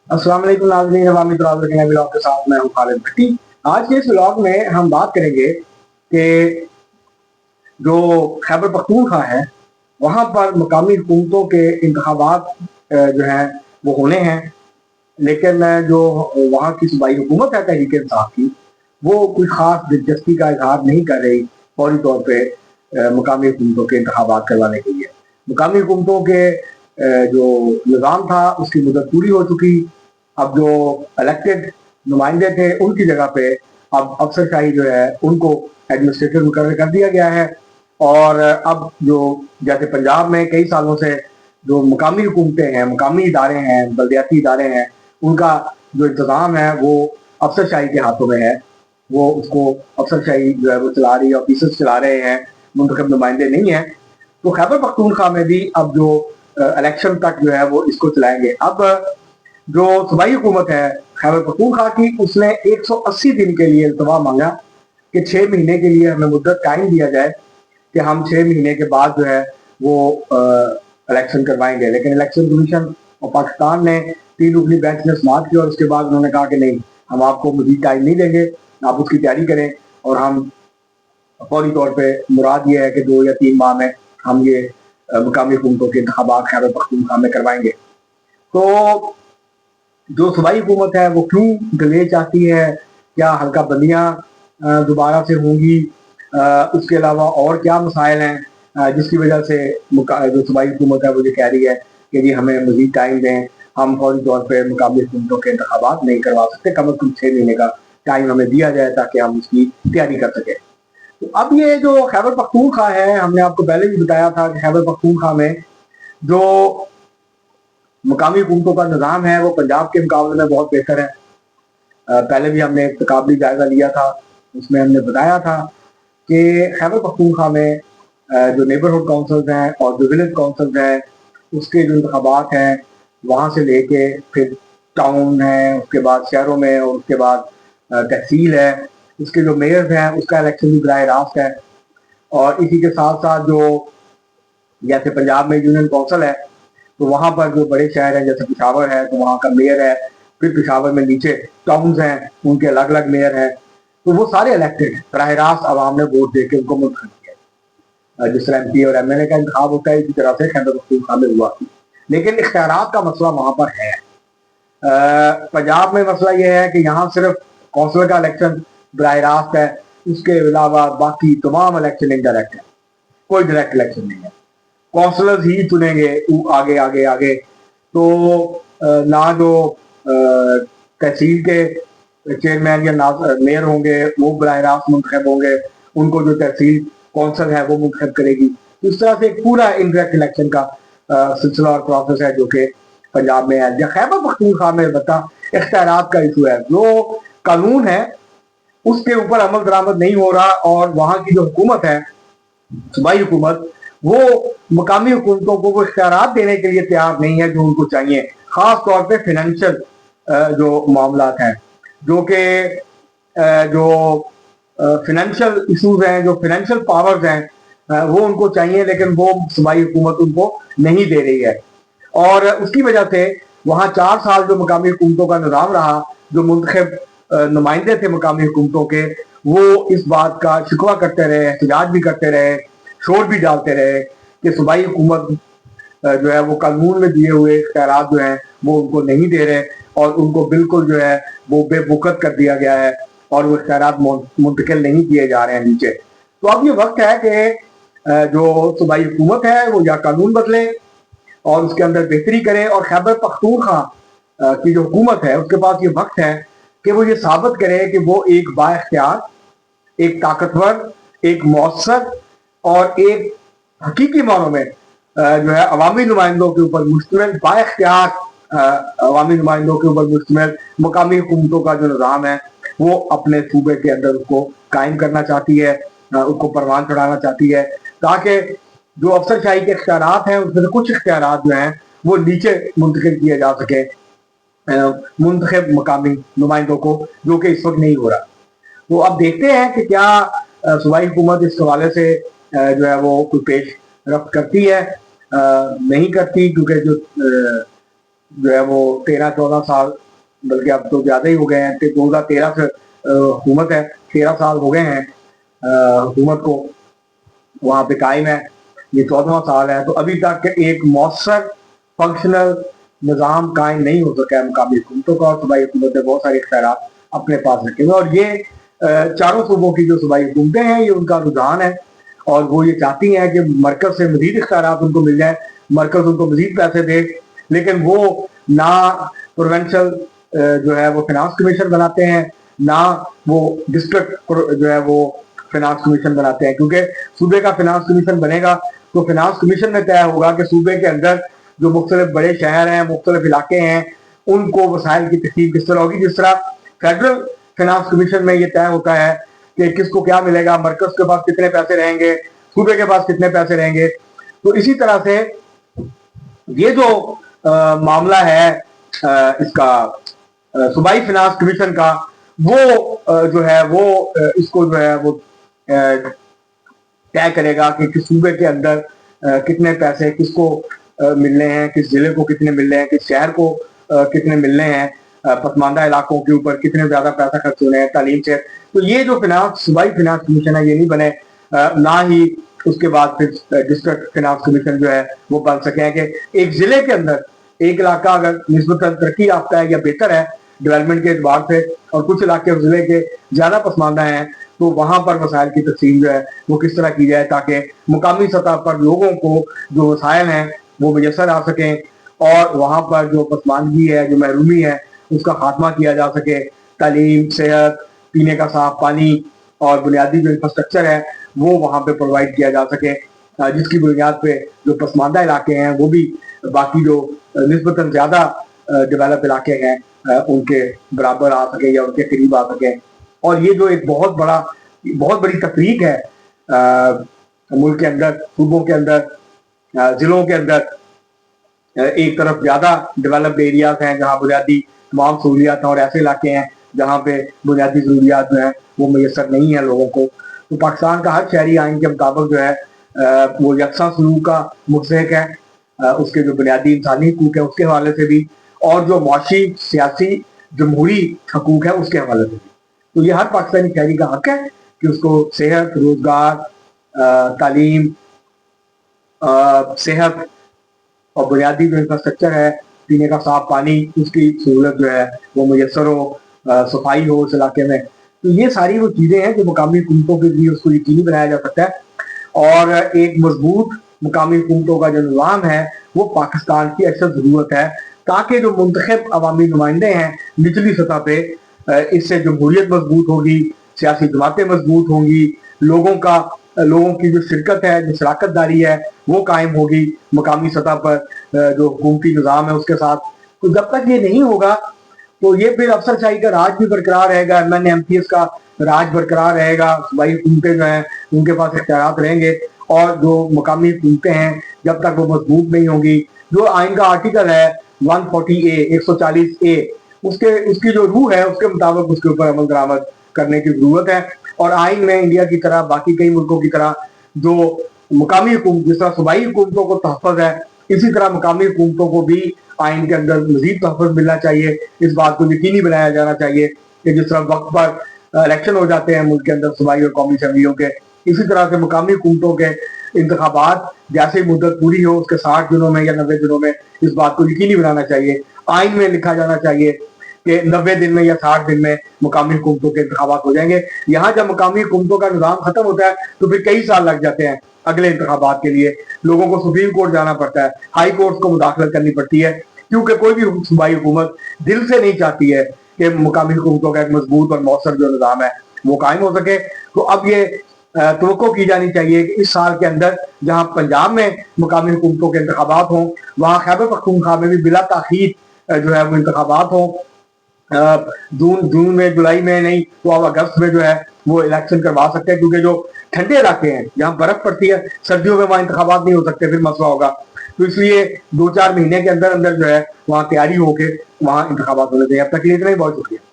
अस्सलाम वालेकुम नाज़रीन, अवामी तराजुल के नए व्लॉग के साथ मैं हूं खालिद भट्टी। आज के इस व्लॉग में हम बात करेंगे कि जो खैबर पख्तूनख्वा है वहाँ पर मकामी हुकूमतों के इंतखाबात जो हैं वो होने हैं, लेकिन जो वहाँ की सूबाई हुकूमत है तहरीक इंसाफ की, वो कोई ख़ास दिलचस्पी का इजहार नहीं कर रही फौरी तौर पर मकामी हुकूमतों के इंतखाबात करवाने के लिए। मकामी हुकूमतों के जो निज़ाम था उसकी मुद्दत पूरी हो चुकी। अब जो इलेक्टेड नुमाइंदे थे उनकी जगह पे अब अफसरशाही जो है उनको एडमिनिस्ट्रेटर मुकर्रर कर दिया गया है। और अब जो जैसे पंजाब में कई सालों से जो मकामी हुकूमतें हैं, मकामी इदारे हैं, बल्दियाती इदारे हैं, उनका जो इंतज़ाम है वो अफसरशाही के हाथों में है। वो उसको अफसरशाही जो है वो चला रही है, ऑफिसर्स चला रहे हैं, मुंतखब नुमाइंदे नहीं हैं। तो खैबर पख्तूनख्वा में भी अब जो इलेक्शन तक जो है वो इसको चलाएंगे। अब जो सूबाई हुकूमत है खैबर पख्तूनख्वा की, उसने 180 दिन के लिए इल्तवा मांगा कि 6 महीने के लिए हमें मुद्दत टाइम दिया जाए कि हम 6 महीने के बाद जो है वो इलेक्शन करवाएंगे। लेकिन इलेक्शन कमीशन और पाकिस्तान ने 3 रुकनी बेंच ने समाप्त की और उसके बाद उन्होंने कहा कि नहीं, हम आपको मजीद टाइम नहीं देंगे, आप उसकी तैयारी करें और हम फौरी तौर पर मुराद ये है कि 2 या 3 माह में हम ये मकामी हुकूमतों के इंतखाबात खैबर पख्तूनख्वा में करवाएंगे। तो जो सूबाई हुकूमत है वो क्यों डिले चाहती है, क्या हल्का बंदियाँ दोबारा से होंगी, उसके अलावा और क्या मसाइल हैं जिसकी वजह से जो सूबाई हुकूमत है वो ये कह रही है कि जी हमें मजीद टाइम दें, हम फौरी तौर पर मुकाबली हुकूमतों के इंतखाबात नहीं करवा सकते, कम अज़ कम 6 महीने का टाइम हमें दिया जाए ताकि हम उसकी तैयारी कर सकें। तो अब ये जो खैबर पख्तूनख्वा है, हमने आपको पहले भी बताया था कि खैबर पख्तूनख्वा में जो मकामी हुकूमतों का निज़ाम है वो पंजाब के मुकाबले में बहुत बेहतर है। पहले भी हमने एक तकाबली जायज़ा लिया था, उसमें हमने बताया था कि खैबर पख्तूनख्वा में जो नेबरहुड काउंसिल्स हैं और जो विलेज काउंसिल्स हैं उसके जो इंतखाबात हैं वहाँ से लेके फिर टाउन है, उसके बाद शहरों में और उसके बाद तहसील है, उसके जो मेयर्स हैं उसका इलेक्शन भी बराह रास्त है। और इसी के साथ साथ जो जैसे पंजाब में यूनियन कौंसिल है तो वहाँ पर जो बड़े शहर हैं जैसे पिशावर है तो वहाँ का मेयर है, फिर पिशावर में नीचे टाउन्स हैं उनके अलग अलग मेयर हैं, तो वो सारे इलेक्टेड हैं, बराह रास्त आवाम ने वोट दे के उनको मुंतखब किया। जिस तरह MP और MLA का इंतखाब होता है इसी तरह से खैबर पख्तूनख्वा में हुआ। लेकिन इख्तियारात का मसला वहाँ पर है। पंजाब में मसला यह है कि यहाँ सिर्फ कौंसिल का इलेक्शन बराह रास्त है, उसके अलावा बाकी तमाम इलेक्शन इनडायरेक्ट है, कोई डायरेक्ट इलेक्शन नहीं है, कौंसलर्स ही चुनेंगे आगे आगे आगे। तो ना जो तहसील के चेयरमैन या मेयर होंगे वो बराह रास्त मुंतखब होंगे, उनको जो तहसील कौंसिल है वो मुंतखब करेगी। तो इस तरह से एक पूरा इनडायरेक्ट इलेक्शन का सिलसिला और प्रोसेस है जो कि पंजाब में है। खैबर पख्तूनख्वा में बता इख्तियारात का इशू है, जो कानून है उसके ऊपर अमल दरामद नहीं हो रहा और वहाँ की जो हुकूमत है सूबाई हुकूमत वो मकामी हुकूमतों को वो इख्तियारात देने के लिए तैयार नहीं है जो उनको चाहिए, खास तौर पे फाइनेंशियल जो मामलात हैं, जो कि जो फाइनेंशियल इशूज हैं, जो फाइनेंशियल पावर्स हैं वो उनको चाहिए, लेकिन वो सूबाई हुकूमत उनको नहीं दे रही है। और उसकी वजह से वहाँ 4 साल जो मकामी हुकूमतों का निज़ाम रहा, जो मुंतखब नुमाइंदे थे मकामी हुकूमतों के, वो इस बात का शिकवा करते रहे, एहतजाज भी करते रहे, शोर भी डालते रहे कि सूबाई हुकूमत जो है वो कानून में दिए हुए इख्तियारात जो हैं वो उनको नहीं दे रहे और उनको बिल्कुल जो है वो बेबुकत कर दिया गया है और वो इख्तियारात मुंतकिल नहीं किए जा रहे हैं नीचे। तो अब ये वक्त है कि जो सूबाई हुकूमत है वो या कानून बदले और उसके अंदर बेहतरी करे, और खैबर पख्तूनख्वा की जो हुकूमत है उसके पास ये वक्त है कि वो ये साबित करे कि वो एक बाइख्तियार, एक ताकतवर, एक मौसर और एक हकीकी मानों में जो है अवामी नुमाइंदों के ऊपर मुश्तमिल, बाइख्तियार अवामी नुमाइंदों के ऊपर मुश्तमिल मकामी हुकूमतों का जो निज़ाम है वो अपने सूबे के अंदर उसको कायम करना चाहती है, उसको परवान चढ़ाना चाहती है, ताकि जो अफसरशाही के इख्तियारात हैं उसमें से कुछ इख्तियारात जो हैं वो नीचे मुंतकिल किए जा सके मुंतखब मकामी नुमाइंदों को, जो कि इस वक्त नहीं हो रहा। तो अब देखते हैं कि क्या सूबाई हुकूमत इस हवाले से जो है वो कोई पेश रफ्त करती है, नहीं करती, क्योंकि जो जो है वो 13-14 साल, बल्कि अब तो ज्यादा ही हो गए हैं, 2013 से हुकूमत है, 13 साल हो गए हैं हुकूमत को वहां पे कायम है, ये 14वां साल है। तो अभी तक एक मौसर फंक्शनल निज़ाम कायम नहीं हो सका है मुकामी हुकूमतों का, और सूबाई हुकूमत ने बहुत सारे इख्तियारात अपने पास रखे हुए, और ये चारों सूबों की जो सूबाई हुकूमतें हैं ये उनका रुझान है, और वो ये चाहती हैं कि मरकज से मजीद इख्तियारात उनको मिल जाए, मरकज उनको मजीद पैसे दे, लेकिन वो ना प्रोवेंशल जो है वो फाइनेंस कमीशन बनाते हैं, ना वो डिस्ट्रिक्ट जो है वो फाइनेंस कमीशन बनाते हैं, क्योंकि सूबे का फाइनेंस कमीशन बनेगा तो फाइनेंस कमीशन में तय होगा कि सूबे के अंदर जो मुख्तलिफ बड़े शहर हैं, मुख्तलिफ इलाके हैं, उनको वसाइल की तकसीम किस तरह होगी। जिस तरह फेडरल फाइनेंस कमीशन में ये तय होता है कि किसको क्या मिलेगा, मरकज के पास कितने पैसे रहेंगे, सूबे के पास कितने पैसे रहेंगे। तो इसी तरह से ये जो मामला है इसका सूबाई फाइनेंस कमीशन का, वो जो है वो इसको जो है वो तय करेगा कि किस सूबे के अंदर कितने पैसे किसको मिलने हैं, किस जिले को कितने मिलने हैं, किस शहर को कितने मिलने हैं, पसमानदा इलाकों के ऊपर कितने ज्यादा पैसा खर्च होने हैं तालीम से। तो ये जो सूबाई फाइनेंस कमीशन है ये नहीं बने, ना ही उसके बाद फिर डिस्ट्रिक्ट फाइनेंस कमीशन जो है वो बन सके कि एक जिले के अंदर एक इलाका अगर निस्बतन तरक्की याफ्ता है या बेहतर है डेवलपमेंट के एतबार से, और कुछ इलाके उस जिले के ज्यादा पसमानदा हैं, तो वहां पर वसाइल की तकसीम जो है वो किस तरह की जाए ताकि मुकामी सतह पर लोगों को जो वसाइल हैं वो मुयसर आ सकें, और वहां पर जो पसमानदगी है, जो महरूमी है, उसका खात्मा किया जा सके। तालीम, सेहत, पीने का साफ पानी और बुनियादी जो इंफ्रास्ट्रक्चर है वो वहां पे प्रोवाइड किया जा सके, जिसकी बुनियाद पे जो पसमानदा इलाके हैं वो भी बाकी जो निस्बतन ज्यादा डेवलप इलाके हैं उनके बराबर आ सके या उनके करीब आ सके। और ये जो एक बहुत बड़ी तफरीक है मुल्क के अंदर, सूबों के अंदर, जिलों के अंदर, एक तरफ ज्यादा डेवलप्ड एरियाज हैं जहाँ बुनियादी तमाम सहूलियात हैं, और ऐसे इलाके हैं जहाँ पे बुनियादी जरूरियात जो है वो मैसर नहीं है लोगों को। तो पाकिस्तान का हर शहरी आइन के मुताबिक जो है वो यकसा सलूक का मुस्तहक है, उसके जो बुनियादी इंसानी हकूक है उसके हवाले से भी, और जो मुआशी सियासी जमहूरी हकूक है उसके हवाले से भी। तो ये हर पाकिस्तानी शहरी का हक है कि उसको सेहत, रोजगार, तालीम, सेहत और बुनियादी जो इंफ्रास्ट्रक्चर है, पीने का साफ पानी, उसकी सहूलत जो है वो मुयसर हो, सफाई हो उस इलाके में। तो ये सारी वो चीजें हैं जो मुकामी हुकूमतों के लिए उसको यकीनी बनाया जा सकता है, और एक मजबूत मुकामी हुकूमतों का जो निज़ाम है वो पाकिस्तान की अक्सर जरूरत है, ताकि जो मुंतखब अवामी नुमाइंदे हैं निचली सतह पे, इससे जमहूरियत मजबूत होगी, सियासी जमातें मजबूत होंगी, लोगों की जो शिरकत है, जो शराकतदारी है वो कायम होगी मुकामी सतह पर जो हुकूमती निज़ाम है उसके साथ। तो जब तक ये नहीं होगा तो ये फिर अफसरशाही का राज भी बरकरार रहेगा, MNA-MPs का राज बरकरार रहेगा, सूबाई हुकूमतें जो हैं उनके पास इख्तियारात रहेंगे, और जो मुकामी हुकूमतें हैं जब तक वो मजबूत नहीं होंगी, जो आइन का आर्टिकल है 140A उसकी जो रूह है उसके मुताबिक उसके ऊपर अमल दरामद करने की जरूरत है। और आइन में इंडिया की तरह बाकी कई मुल्कों की तरह जो मुकामी हुकूमत, जिस तरह सूबाई हुकूमतों को तहफ़्फ़ुज़ है, इसी तरह मुकामी हुकूमतों को भी आइन के अंदर मजीद तहफ़्फ़ुज़ मिलना चाहिए। इस बात को यकीनी बनाया जाना चाहिए कि जिस तरह वक्त पर इलेक्शन हो जाते हैं मुल्क के अंदर सूबाई और कौमी असम्बलियों के, इसी तरह से मुकामी हुकूमतों के इंतखाबात जैसे ही मुद्दत पूरी हो उसके 60 दिनों में या 90 दिनों में इस बात को यकीनी बनाना चाहिए, आइन में लिखा जाना चाहिए कि 90 दिन में या 60 दिन में मुकामी हुकूमतों के इंतखाबात हो जाएंगे। यहाँ जब मुकामी हुकूमतों का निज़ाम खत्म होता है तो फिर कई साल लग जाते हैं अगले इंतखाबात के लिए, लोगों को सुप्रीम कोर्ट जाना पड़ता है, हाई कोर्ट को मुदाखलत करनी पड़ती है, क्योंकि कोई भी सूबाई हुकूमत दिल से नहीं चाहती है कि मुकामी हुकूमतों का एक मजबूत और मौसर जो निज़ाम है वो कायम हो सके। तो अब ये तवक्को की जानी चाहिए कि इस साल के अंदर जहाँ पंजाब में मुकामी हुकूमतों के इंतखाबात हों, वहाँ खैबर पख्तूनख्वा में भी बिला ताखीर जो है वो इंतखाबात हों, जून में, जुलाई में नहीं तो अब अगस्त में जो है वो इलेक्शन करवा सकते हैं, क्योंकि जो ठंडे इलाके हैं जहाँ बर्फ पड़ती है सर्दियों में वहाँ इंतखाबात नहीं हो सकते, फिर मसला होगा। तो इसलिए 2-4 महीने के अंदर अंदर जो है वहाँ तैयारी होके वहाँ इंतखाबात होने चाहिए। अब तक के लिए इतना ही, बहुत शुक्रिया।